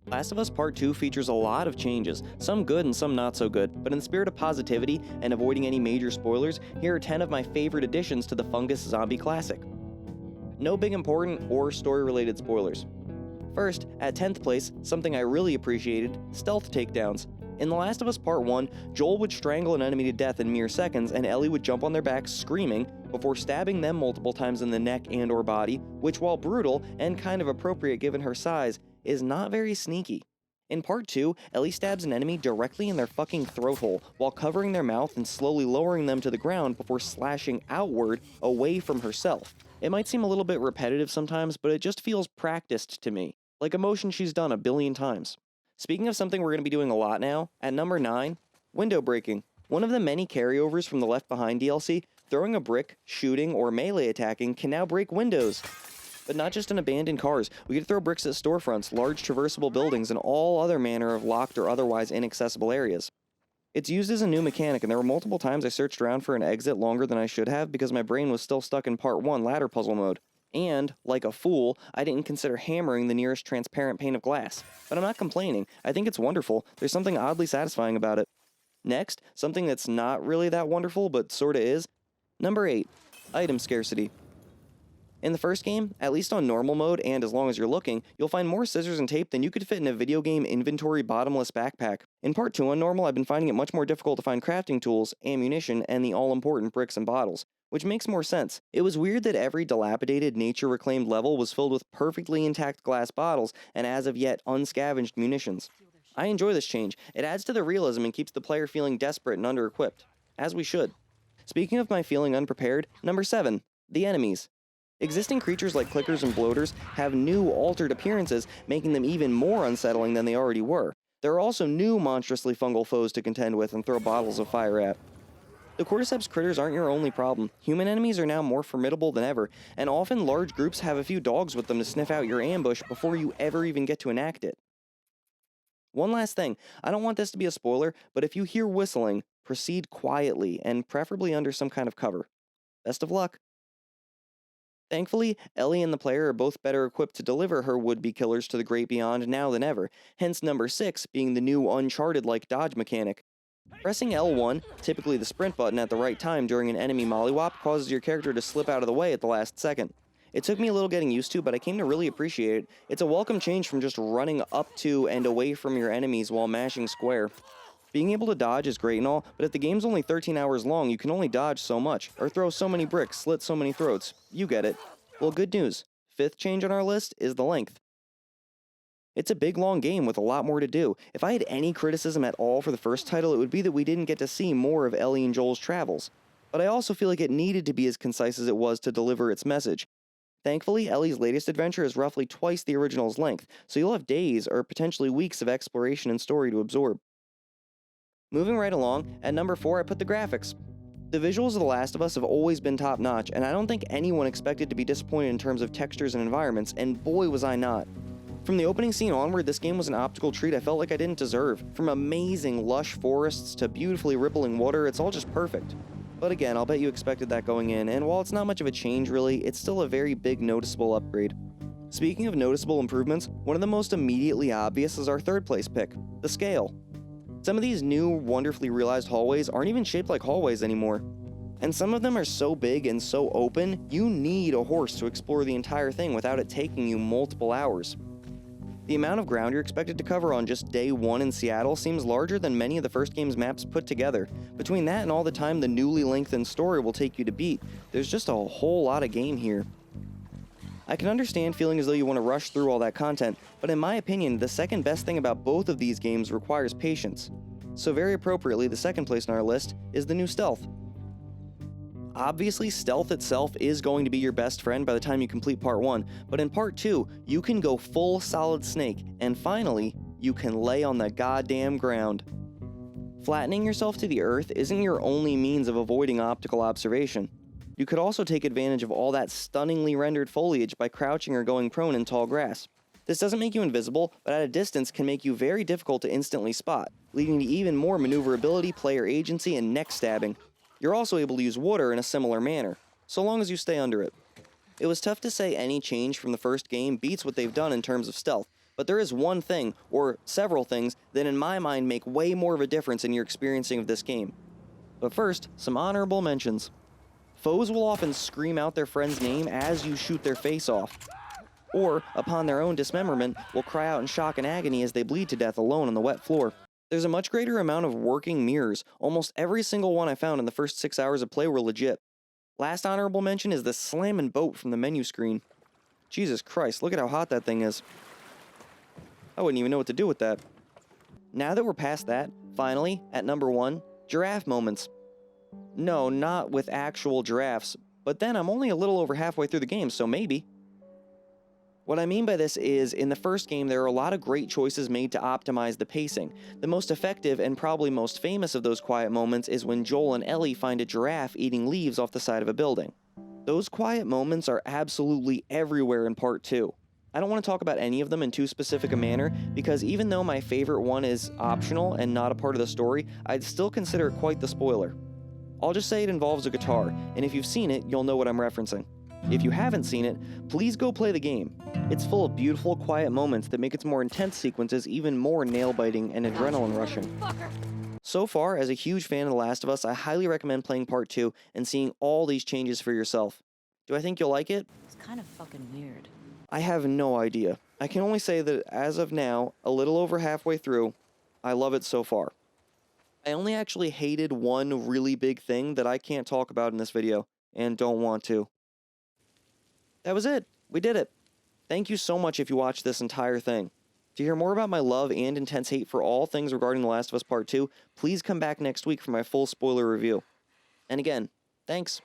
Last of Us Part 2 features a lot of changes, some good and some not so good, but in the spirit of positivity and avoiding any major spoilers, here are 10 of my favorite additions to the Fungus Zombie classic. No big important or story-related spoilers. First, at 10th place, something I really appreciated, stealth takedowns. In The Last of Us Part 1, Joel would strangle an enemy to death in mere seconds, and Ellie would jump on their backs screaming before stabbing them multiple times in the neck and or body, which, while brutal and kind of appropriate given her size, is not very sneaky. In Part 2, Ellie stabs an enemy directly in their fucking throat hole while covering their mouth and slowly lowering them to the ground before slashing outward away from herself. It might seem a little bit repetitive sometimes, but it just feels practiced to me, like a motion she's done a billion times. Speaking of something we're going to be doing a lot now, at number 9, window breaking. One of the many carryovers from the Left Behind DLC, throwing a brick, shooting, or melee attacking can now break windows. But not just in abandoned cars, we get to throw bricks at storefronts, large traversable buildings, and all other manner of locked or otherwise inaccessible areas. It's used as a new mechanic, and there were multiple times I searched around for an exit longer than I should have because my brain was still stuck in Part 1 ladder puzzle mode. And, like a fool, I didn't consider hammering the nearest transparent pane of glass. But I'm not complaining, I think it's wonderful, there's something oddly satisfying about it. Next, something that's not really that wonderful, but sorta is. Number 8, item scarcity. In the first game, at least on normal mode and as long as you're looking, you'll find more scissors and tape than you could fit in a video game inventory bottomless backpack. In Part 2 on normal, I've been finding it much more difficult to find crafting tools, ammunition, and the all-important bricks and bottles, which makes more sense. It was weird that every dilapidated, nature-reclaimed level was filled with perfectly intact glass bottles and as of yet unscavenged munitions. I enjoy this change. It adds to the realism and keeps the player feeling desperate and under-equipped. As we should. Speaking of my feeling unprepared, number 7, the enemies. Existing creatures like clickers and bloaters have new, altered appearances, making them even more unsettling than they already were. There are also new monstrously fungal foes to contend with and throw bottles of fire at. The cordyceps critters aren't your only problem. Human enemies are now more formidable than ever, and often large groups have a few dogs with them to sniff out your ambush before you ever even get to enact it. One last thing, I don't want this to be a spoiler, but if you hear whistling, proceed quietly and preferably under some kind of cover. Best of luck. Thankfully, Ellie and the player are both better equipped to deliver her would-be killers to the great beyond now than ever, hence number 6 being the new Uncharted-like dodge mechanic. Pressing L1, typically the sprint button at the right time during an enemy mollywop, causes your character to slip out of the way at the last second. It took me a little getting used to, but I came to really appreciate it. It's a welcome change from just running up to and away from your enemies while mashing square. Being able to dodge is great and all, but if the game's only 13 hours long, you can only dodge so much, or throw so many bricks, slit so many throats. You get it. Well, good news. 5th change on our list is the length. It's a big long game with a lot more to do. If I had any criticism at all for the first title, it would be that we didn't get to see more of Ellie and Joel's travels. But I also feel like it needed to be as concise as it was to deliver its message. Thankfully, Ellie's latest adventure is roughly twice the original's length, so you'll have days or potentially weeks of exploration and story to absorb. Moving right along, at number 4 I put the graphics. The visuals of The Last of Us have always been top-notch, and I don't think anyone expected to be disappointed in terms of textures and environments, and boy was I not. From the opening scene onward, this game was an optical treat I felt like I didn't deserve. From amazing lush forests to beautifully rippling water, it's all just perfect. But again, I'll bet you expected that going in, and while it's not much of a change really, it's still a very big noticeable upgrade. Speaking of noticeable improvements, one of the most immediately obvious is our 3rd place pick, the scale. Some of these new, wonderfully realized hallways aren't even shaped like hallways anymore. And some of them are so big and so open, you need a horse to explore the entire thing without it taking you multiple hours. The amount of ground you're expected to cover on just day 1 in Seattle seems larger than many of the first game's maps put together. Between that and all the time the newly lengthened story will take you to beat, there's just a whole lot of game here. I can understand feeling as though you want to rush through all that content, but in my opinion, the second best thing about both of these games requires patience. So very appropriately, the 2nd place on our list is the new stealth. Obviously, stealth itself is going to be your best friend by the time you complete Part 1, but in Part 2, you can go full Solid Snake, and finally, you can lay on the goddamn ground. Flattening yourself to the earth isn't your only means of avoiding optical observation. You could also take advantage of all that stunningly rendered foliage by crouching or going prone in tall grass. This doesn't make you invisible, but at a distance can make you very difficult to instantly spot, leading to even more maneuverability, player agency, and neck stabbing. You're also able to use water in a similar manner, so long as you stay under it. It was tough to say any change from the first game beats what they've done in terms of stealth, But there is one thing, or several things, that in my mind make way more of a difference in your experiencing of this game. But first, some honorable mentions. Foes will often scream out their friend's name as you shoot their face off, or, upon their own dismemberment, will cry out in shock and agony as they bleed to death alone on the wet floor. There's a much greater amount of working mirrors. Almost every single one I found in the first 6 hours of play were legit. Last honorable mention is the slammin' boat from the menu screen. Jesus Christ, look at how hot that thing is. I wouldn't even know what to do with that. Now that we're past that, finally, at number 1, Giraffe Moments. No, not with actual giraffes, but then I'm only a little over halfway through the game, so maybe. What I mean by this is, in the first game there are a lot of great choices made to optimize the pacing. The most effective and probably most famous of those quiet moments is when Joel and Ellie find a giraffe eating leaves off the side of a building. Those quiet moments are absolutely everywhere in Part 2. I don't want to talk about any of them in too specific a manner, because even though my favorite one is optional and not a part of the story, I'd still consider it quite the spoiler. I'll just say it involves a guitar, and if you've seen it, you'll know what I'm referencing. If you haven't seen it, please go play the game. It's full of beautiful, quiet moments that make its more intense sequences even more nail-biting and adrenaline-rushing. So far, as a huge fan of The Last of Us, I highly recommend playing Part 2 and seeing all these changes for yourself. Do I think you'll like it? It's kind of fucking weird. I have no idea. I can only say that as of now, a little over halfway through, I love it so far. I only actually hated one really big thing that I can't talk about in this video, and don't want to. That was it. We did it. Thank you so much if you watched this entire thing. To hear more about my love and intense hate for all things regarding The Last of Us Part 2, please come back next week for my full spoiler review. And again, thanks.